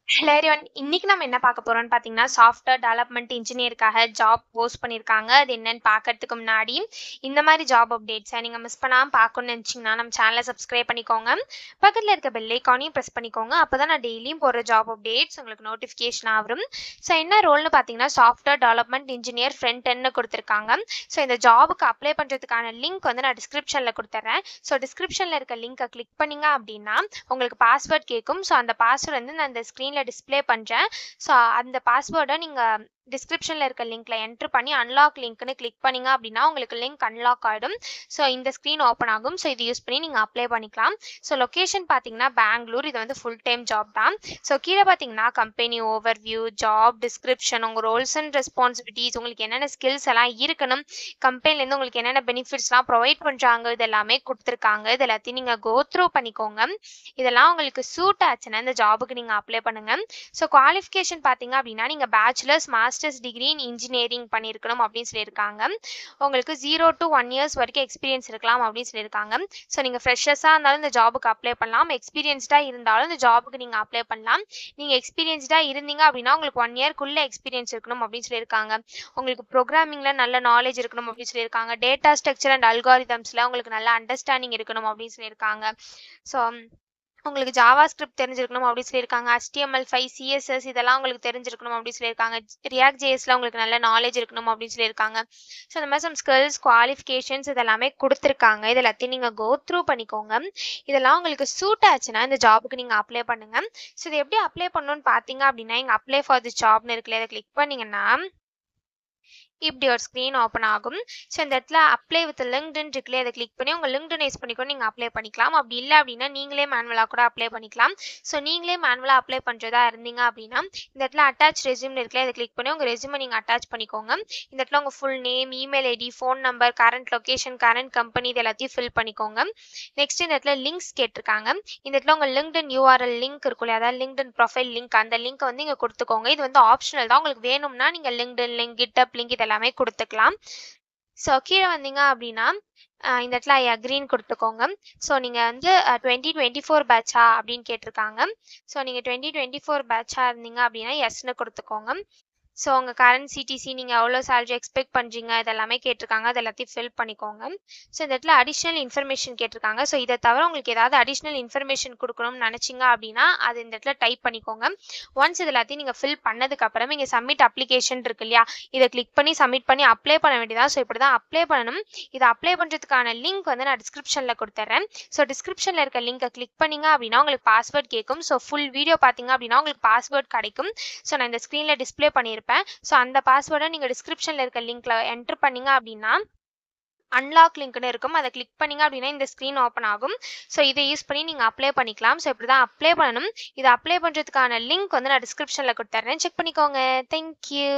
Hello everyone. இன்னைக்கு நம்ம என்ன பார்க்க போறோம்னு பார்த்தீங்கன்னா, சாஃப்ட்வேர் டெவலப்மெண்ட் இன்ஜினியருக்காக ஜாப் போஸ்ட் பண்ணியிருக்காங்க. அது என்னன்னு பார்க்கறதுக்கு முன்னாடி, இந்த மாதிரி ஜாப் அப்டேட்ஸை நீங்க மிஸ் பண்ணாம பார்க்கணும்னு நினைச்சீங்கன்னா, நம்ம சேனலை சப்ஸ்கிரைப் பண்ணிக்கோங்க. பக்கத்துல இருக்க பெல் ஐகானையும் பிரஸ் பண்ணிக்கோங்க. அப்பதான் நான் டெய்லியும் போடுற ஜாப் அப்டேட்ஸ் உங்களுக்கு நோட்டிஃபிகேஷன் ஆகும். ஸோ என்ன ரோல்னு பார்த்தீங்கன்னா, சாஃப்ட்வேர் டெவலப்மெண்ட் இன்ஜினியர் ஃப்ரண்ட் எண்ட்னு கொடுத்துருக்காங்க. ஸோ இந்த ஜாபுக்கு அப்ளை பண்றதுக்கான லிங்க் வந்து நான் டிஸ்கிரிப்ஷன்ல கொடுத்துறேன். ஸோ டிஸ்கிரிப்ஷன்ல இருக்க லிங்கை கிளிக் பண்ணீங்க அப்படின்னா உங்களுக்கு பாஸ்வேர்ட் கேட்கும். ஸோ அந்த பாஸ்வேர்ட் வந்து நான் இந்த ஸ்க்ரீனில் டிஸ்பிளே பண்ணுறேன். ஸோ அந்த பாஸ்வேர்டை நீங்கள் டிஸ்கிரிப்ஷனில் இருக்க லிங்க்ல என்ட்ரு பண்ணி அன்லாக் லிங்க்னு கிளிக் பண்ணீங்க அப்படின்னா உங்களுக்கு லிங்க் அன்லாக் ஆகிடும். ஸோ இந்த ஸ்க்ரீன் ஓப்பன் ஆகும். ஸோ இது யூஸ் பண்ணி நீங்கள் அப்ளை பண்ணிக்கலாம். ஸோ லொக்கேஷன் பார்த்தீங்கன்னா பெங்களூர். இது வந்து ஃபுல் டைம் ஜாப் தான். ஸோ கீழே பார்த்தீங்கன்னா கம்பெனி ஓவர்வியூ, ஜாப் டிஸ்கிரிப்ஷன், உங்கள் ரோல்ஸ் அண்ட் ரெஸ்பான்சிபிலிட்டிஸ், உங்களுக்கு என்னென்ன ஸ்கில்ஸ் எல்லாம் இருக்கணும், கம்பெனிலேருந்து உங்களுக்கு என்னென்ன பெனிஃபிட்ஸ்லாம் ப்ரொவைட் பண்ணுறாங்க, இது எல்லாமே கொடுத்துருக்காங்க. இது எல்லாத்தையும் நீங்கள் கோ த்ரூ பண்ணிக்கோங்க. இதெல்லாம் உங்களுக்கு சூட் ஆச்சுன்னா இந்த ஜாபுக்கு நீங்கள் அப்ளை பண்ணுங்க. ஸோ குவாலிஃபிகேஷன் பார்த்தீங்க அப்படின்னா நீங்கள் bachelors masters degree in engineering பண்ணியிருக்கணும் அப்படின்னு சொல்லியிருக்காங்க. உங்களுக்கு 0 to 1 years வரைக்கும் எக்ஸ்பீரியன்ஸ் இருக்கலாம் அப்படின்னு சொல்லியிருக்காங்க. ஸோ நீங்கள் ஃப்ரெஷர்ஸாக இருந்தாலும் இந்த ஜாபுக்கு அப்ளை பண்ணலாம். எக்ஸ்பீரியன்ஸ்டாக இருந்தாலும் இந்த ஜாபுக்கு நீங்கள் அப்ளை பண்ணலாம். நீங்கள் எக்ஸ்பீரியன்ஸ்டாக இருந்தீங்க அப்படின்னா உங்களுக்கு 1 yearக்குள்ளே எக்ஸ்பீரியன்ஸ் இருக்கணும் அப்படின்னு சொல்லியிருக்காங்க. உங்களுக்கு ப்ரோக்ராமிங்கில் நல்ல நாலேஜ் இருக்கணும் அப்படின்னு சொல்லியிருக்காங்க. டேட்டா ஸ்ட்ரக்சர் அண்ட் அல்காரிதம்ஸில் உங்களுக்கு நல்ல அண்டர்ஸ்டாண்டிங் இருக்கணும் அப்படின்னு சொல்லியிருக்காங்க. ஸோ உங்களுக்கு ஜாவா ஸ்கிரிப்ட் தெரிஞ்சிருக்கணும் அப்படின்னு சொல்லியிருக்காங்க. HTML5, CSS இதெல்லாம் உங்களுக்கு தெரிஞ்சிருக்கணும் அப்படின்னு சொல்லியிருக்காங்க. ரியாக்ட் ஜேஎஸ்ல உங்களுக்கு நல்ல நாலேஜ் இருக்கணும் அப்படின்னு சொல்லியிருக்காங்க. ஸோ இந்த மாதிரி சம் ஸ்கில்ஸ், குவாலிஃபிகேஷன்ஸ் இதெல்லாமே கொடுத்துருக்காங்க. இது எல்லாத்தையும் நீங்கள் கோ த்ரூ பண்ணிக்கோங்க. இதெல்லாம் உங்களுக்கு சூட் ஆச்சுன்னா இந்த ஜாபுக்கு நீங்கள் அப்ளை பண்ணுங்க. ஸோ இது எப்படி அப்ளை பண்ணணும்னு பார்த்தீங்க அப்படின்னா இங்கே அப்ளை ஃபார் தி ஜாப்னு இருக்குல்ல, இதை கிளிக் பண்ணீங்கன்னா இப்படி ஒரு ஸ்க்ரீன் ஓப்பன் ஆகும். ஸோ இந்த இடத்துல அப்ளை வித் லிங்க்டின் இருக்குல்ல, அதை கிளிக் பண்ணி உங்கள் லிங்க்டின் யூஸ் பண்ணிக்கோ நீங்கள் அப்ளை பண்ணிக்கலாம். அப்படி இல்லை அப்படின்னா நீங்களே மேனுவலாக கூட அப்ளை பண்ணிக்கலாம். ஸோ நீங்களே மேனுவலாக அப்ளை பண்ணுறதா இருந்தீங்க அப்படின்னா இந்த இடத்துல அட்டாச் ரெஸ்யூம் இருக்குல்ல, அதை கிளிக் பண்ணி உங்கள் ரெஸ்யூமை நீங்கள் அட்டாச் பண்ணிக்கோங்க. இந்த இடத்துல உங்கள் full name, email ID, phone number, current location, current company இது எல்லாத்தையும் ஃபில் பண்ணிக்கோங்க. நெக்ஸ்ட் இந்த இடத்துல லிங்க்ஸ் கேட்டிருக்காங்க. இந்த இடத்துல உங்கள் லிங்க்டின் URL லிங்க் இருக்குல்ல, அதாவது லிங்க்டின் ப்ரொஃபைல் லிங்க், அந்த லிங்க் வந்து இங்கே கொடுத்துக்கோங்க. இது வந்து ஆப்ஷனல் தான். உங்களுக்கு வேணும்னா நீங்கள் லிங்க்டின் லிங்க், கிட்டப் லிங்க் எல்லாமே கொடுத்துக்கலாம். ஸோ கீழே வந்தீங்க அப்படின்னா இந்த இடத்துல ஐ அக்ரின்னு கொடுத்துக்கோங்க. ஸோ நீங்கள் வந்து 2024 பேட்சா அப்படின்னு கேட்டிருக்காங்க. ஸோ நீங்கள் 2024 பேட்சா இருந்தீங்க அப்படின்னா எஸ்ன்னு கொடுத்துக்கோங்க. ஸோ உங்கள் கரண்ட் CTC நீங்கள் எவ்வளோ சேலரி எக்ஸ்பெக்ட் பண்ணுறீங்க இதெல்லாமே கேட்டிருக்காங்க. அது எல்லாத்தையும் ஃபில் பண்ணிக்கோங்க. ஸோ இந்த இடத்துல அடிஷ்னல் இன்ஃபர்மேஷன் கேட்டிருக்காங்க. ஸோ இதை தவிர உங்களுக்கு ஏதாவது அடிஷ்னல் இன்ஃபர்மேஷன் கொடுக்கணும்னு நினச்சிங்க அப்படின்னா அது இந்த இடத்துல டைப் பண்ணிக்கோங்க. ஒன்ஸ் இது எல்லாத்தையும் நீங்கள் ஃபில் பண்ணதுக்கப்புறம் இங்கே சப்மிட் அப்ளிகேஷன் இருக்கு இல்லையா, இதை கிளிக் பண்ணி சப்மிட் பண்ணி அப்ளை பண்ண வேண்டியதான். ஸோ இப்படி தான் அப்ளை பண்ணணும். இதை அப்ளை பண்ணுறதுக்கான லிங்க் வந்து நான் டிஸ்கிரிப்ஷனில் கொடுத்துட்றேன். ஸோ டிஸ்கிரிப்ஷனில் இருக்க லிங்கை கிளிக் பண்ணிங்க அப்படின்னா உங்களுக்கு பாஸ்வேர்ட் கேட்கும். ஸோ ஃபுல் வீடியோ பார்த்தீங்க அப்படின்னா உங்களுக்கு பாஸ்வேர்ட் கிடைக்கும். ஸோ நான் இந்த ஸ்க்ரீனில் டிஸ்பிளே பண்ணியிருப்பேன். ஸோ அந்த பாஸ்வேர்டை நீங்கள் டிஸ்கிரிப்ஷனில் இருக்க லிங்க்ல என்டர் பண்ணீங்க அப்படின்னா அன்லாக் லிங்க்னு இருக்கும். அதை கிளிக் பண்ணீங்க அப்படின்னா இந்த ஸ்க்ரீன் ஓப்பன் ஆகும். ஸோ இதை யூஸ் பண்ணி நீங்கள் அப்ளை பண்ணிக்கலாம். ஸோ இப்படி தான் அப்ளை பண்ணணும். இதை அப்ளை பண்ணுறதுக்கான லிங்க் வந்து நான் டிஸ்கிரிப்ஷனில் கொடுத்துட்றேன். செக் பண்ணிக்கோங்க. தேங்க்யூ.